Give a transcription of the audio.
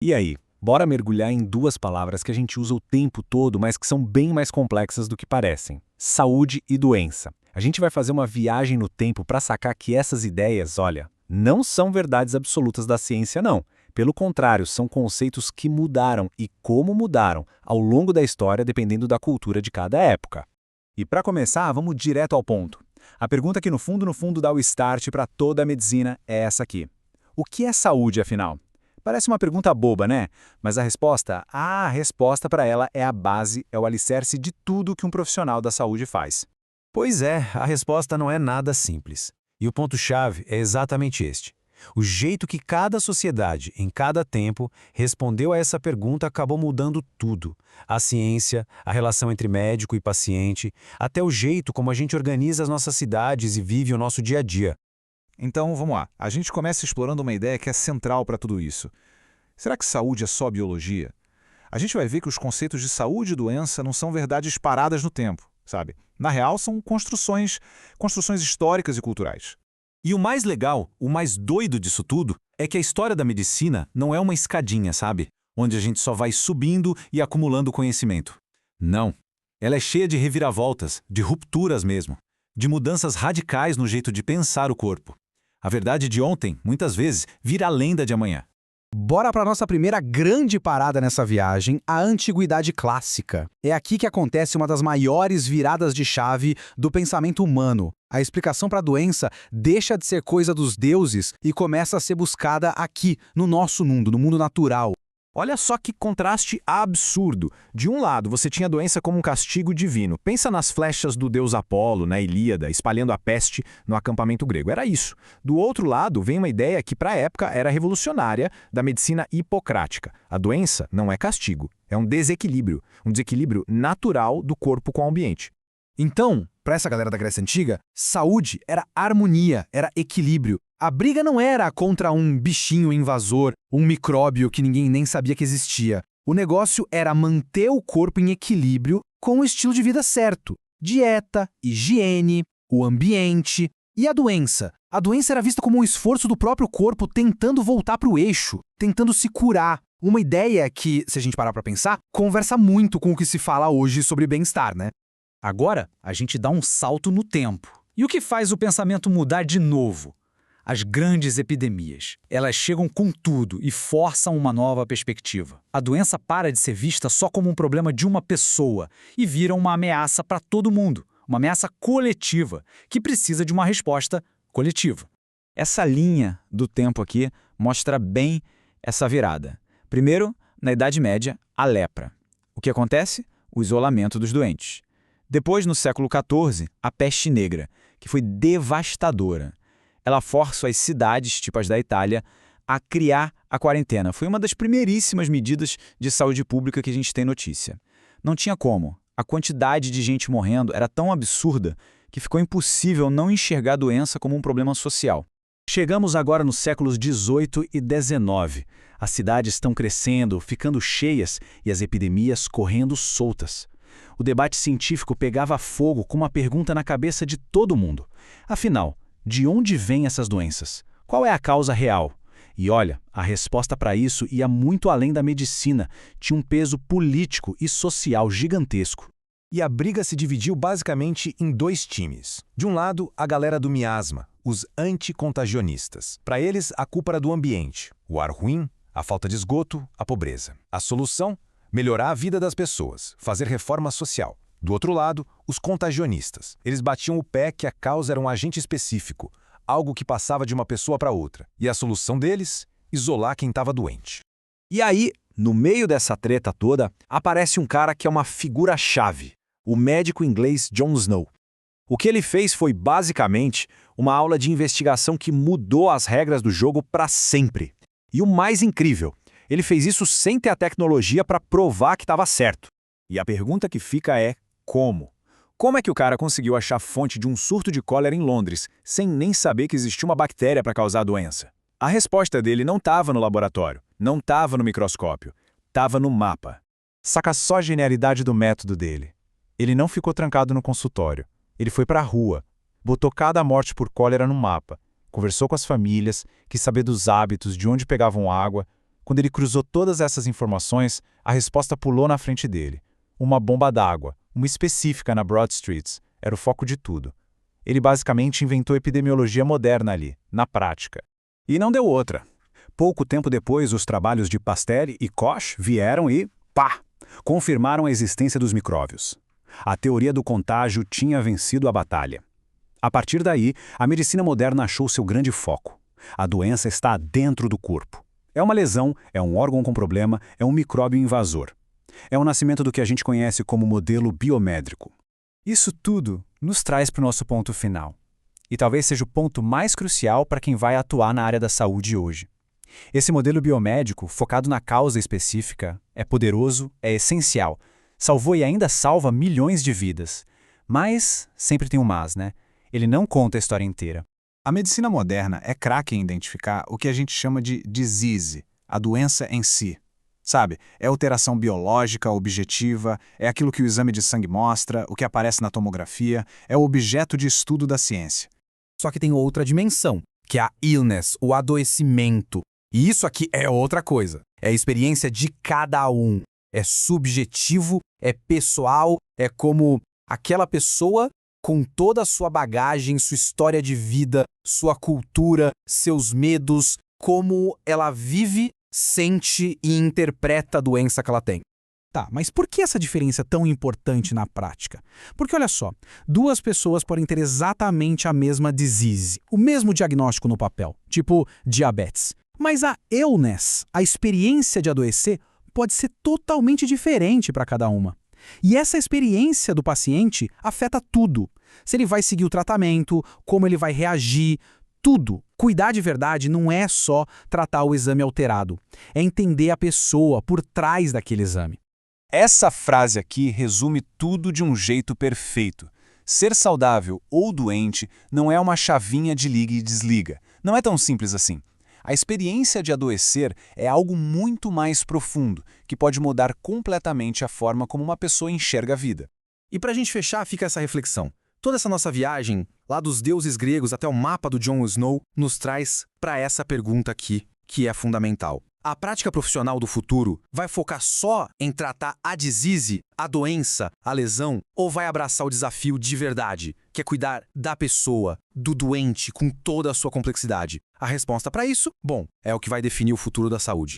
E aí, bora mergulhar em duas palavras que a gente usa o tempo todo, mas que são bem mais complexas do que parecem: saúde e doença. A gente vai fazer uma viagem no tempo para sacar que essas ideias, olha, não são verdades absolutas da ciência, não. Pelo contrário, são conceitos que mudaram e como mudaram ao longo da história, dependendo da cultura de cada época. E para começar, vamos direto ao ponto. A pergunta que no fundo dá o start para toda a medicina é essa aqui: o que é saúde, afinal? Parece uma pergunta boba, né? Mas a resposta para ela é a base, é o alicerce de tudo que um profissional da saúde faz. Pois é, a resposta não é nada simples. E o ponto-chave é exatamente este. O jeito que cada sociedade, em cada tempo, respondeu a essa pergunta acabou mudando tudo. A ciência, a relação entre médico e paciente, até o jeito como a gente organiza as nossas cidades e vive o nosso dia a dia. Então, vamos lá. A gente começa explorando uma ideia que é central para tudo isso. Será que saúde é só biologia? A gente vai ver que os conceitos de saúde e doença não são verdades paradas no tempo, sabe? Na real, são construções históricas e culturais. E o mais legal, o mais doido disso tudo, é que a história da medicina não é uma escadinha, sabe? Onde a gente só vai subindo e acumulando conhecimento. Não. Ela é cheia de reviravoltas, de rupturas mesmo, de mudanças radicais no jeito de pensar o corpo. A verdade de ontem, muitas vezes, vira a lenda de amanhã. Bora para nossa primeira grande parada nessa viagem, a Antiguidade Clássica. É aqui que acontece uma das maiores viradas de chave do pensamento humano. A explicação para a doença deixa de ser coisa dos deuses e começa a ser buscada aqui, no nosso mundo, no mundo natural. Olha só que contraste absurdo. De um lado, você tinha a doença como um castigo divino. Pensa nas flechas do deus Apolo, na Ilíada, espalhando a peste no acampamento grego. Era isso. Do outro lado, vem uma ideia que, para a época, era revolucionária, da medicina hipocrática. A doença não é castigo, é um desequilíbrio natural do corpo com o ambiente. Então, para essa galera da Grécia Antiga, saúde era harmonia, era equilíbrio. A briga não era contra um bichinho invasor, um micróbio que ninguém nem sabia que existia. O negócio era manter o corpo em equilíbrio com o estilo de vida certo. Dieta, higiene, o ambiente e a doença. A doença era vista como um esforço do próprio corpo tentando voltar para o eixo, tentando se curar. Uma ideia que, se a gente parar para pensar, conversa muito com o que se fala hoje sobre bem-estar, né? Agora, a gente dá um salto no tempo. E o que faz o pensamento mudar de novo? As grandes epidemias. Elas chegam com tudo e forçam uma nova perspectiva. A doença para de ser vista só como um problema de uma pessoa e vira uma ameaça para todo mundo. Uma ameaça coletiva, que precisa de uma resposta coletiva. Essa linha do tempo aqui mostra bem essa virada. Primeiro, na Idade Média, a lepra. O que acontece? O isolamento dos doentes. Depois, no século XIV, a peste negra, que foi devastadora. Ela força as cidades, tipo as da Itália, a criar a quarentena. Foi uma das primeiríssimas medidas de saúde pública que a gente tem notícia. Não tinha como. A quantidade de gente morrendo era tão absurda que ficou impossível não enxergar a doença como um problema social. Chegamos agora nos séculos XVIII e XIX. As cidades estão crescendo, ficando cheias e as epidemias correndo soltas. O debate científico pegava fogo com uma pergunta na cabeça de todo mundo. Afinal, de onde vêm essas doenças? Qual é a causa real? E olha, a resposta para isso ia muito além da medicina, tinha um peso político e social gigantesco. E a briga se dividiu basicamente em dois times. De um lado, a galera do miasma, os anticontagionistas. Para eles, a culpa era do ambiente, o ar ruim, a falta de esgoto, a pobreza. A solução? Melhorar a vida das pessoas, fazer reforma social. Do outro lado, os contagionistas. Eles batiam o pé que a causa era um agente específico, algo que passava de uma pessoa para outra. E a solução deles? Isolar quem estava doente. E aí, no meio dessa treta toda, aparece um cara que é uma figura-chave, o médico inglês John Snow. O que ele fez foi, basicamente, uma aula de investigação que mudou as regras do jogo para sempre. E o mais incrível, ele fez isso sem ter a tecnologia para provar que estava certo. E a pergunta que fica é, como? Como é que o cara conseguiu achar a fonte de um surto de cólera em Londres, sem nem saber que existia uma bactéria para causar a doença? A resposta dele não estava no laboratório, não estava no microscópio, estava no mapa. Saca só a genialidade do método dele. Ele não ficou trancado no consultório. Ele foi para a rua, botou cada morte por cólera no mapa, conversou com as famílias, quis saber dos hábitos, de onde pegavam água, Quando ele cruzou todas essas informações, a resposta pulou na frente dele. Uma bomba d'água, uma específica na Broad Street, era o foco de tudo. Ele basicamente inventou epidemiologia moderna ali, na prática. E não deu outra. Pouco tempo depois, os trabalhos de Pasteur e Koch vieram e, pá, confirmaram a existência dos micróbios. A teoria do contágio tinha vencido a batalha. A partir daí, a medicina moderna achou seu grande foco. A doença está dentro do corpo. É uma lesão, é um órgão com problema, é um micróbio invasor. É o nascimento do que a gente conhece como modelo biomédico. Isso tudo nos traz para o nosso ponto final. E talvez seja o ponto mais crucial para quem vai atuar na área da saúde hoje. Esse modelo biomédico, focado na causa específica, é poderoso, é essencial. Salvou e ainda salva milhões de vidas. Mas sempre tem um mas, né? Ele não conta a história inteira. A medicina moderna é craque em identificar o que a gente chama de disease, a doença em si. Sabe, é alteração biológica, objetiva, é aquilo que o exame de sangue mostra, o que aparece na tomografia, é o objeto de estudo da ciência. Só que tem outra dimensão, que é a illness, o adoecimento. E isso aqui é outra coisa. É a experiência de cada um. É subjetivo, é pessoal, é como aquela pessoa com toda a sua bagagem, sua história de vida, sua cultura, seus medos, como ela vive, sente e interpreta a doença que ela tem. Tá, mas por que essa diferença é tão importante na prática? Porque olha só, duas pessoas podem ter exatamente a mesma disease, o mesmo diagnóstico no papel, tipo diabetes. Mas a illness, a experiência de adoecer, pode ser totalmente diferente para cada uma. E essa experiência do paciente afeta tudo. Se ele vai seguir o tratamento, como ele vai reagir, tudo. Cuidar de verdade não é só tratar o exame alterado, é entender a pessoa por trás daquele exame. Essa frase aqui resume tudo de um jeito perfeito. Ser saudável ou doente não é uma chavinha de liga e desliga. Não é tão simples assim. A experiência de adoecer é algo muito mais profundo, que pode mudar completamente a forma como uma pessoa enxerga a vida. E pra gente fechar, fica essa reflexão. Toda essa nossa viagem, lá dos deuses gregos até o mapa do Jon Snow, nos traz para essa pergunta aqui, que é fundamental. A prática profissional do futuro vai focar só em tratar a disease, a doença, a lesão, ou vai abraçar o desafio de verdade, que é cuidar da pessoa, do doente, com toda a sua complexidade? A resposta para isso, bom, é o que vai definir o futuro da saúde.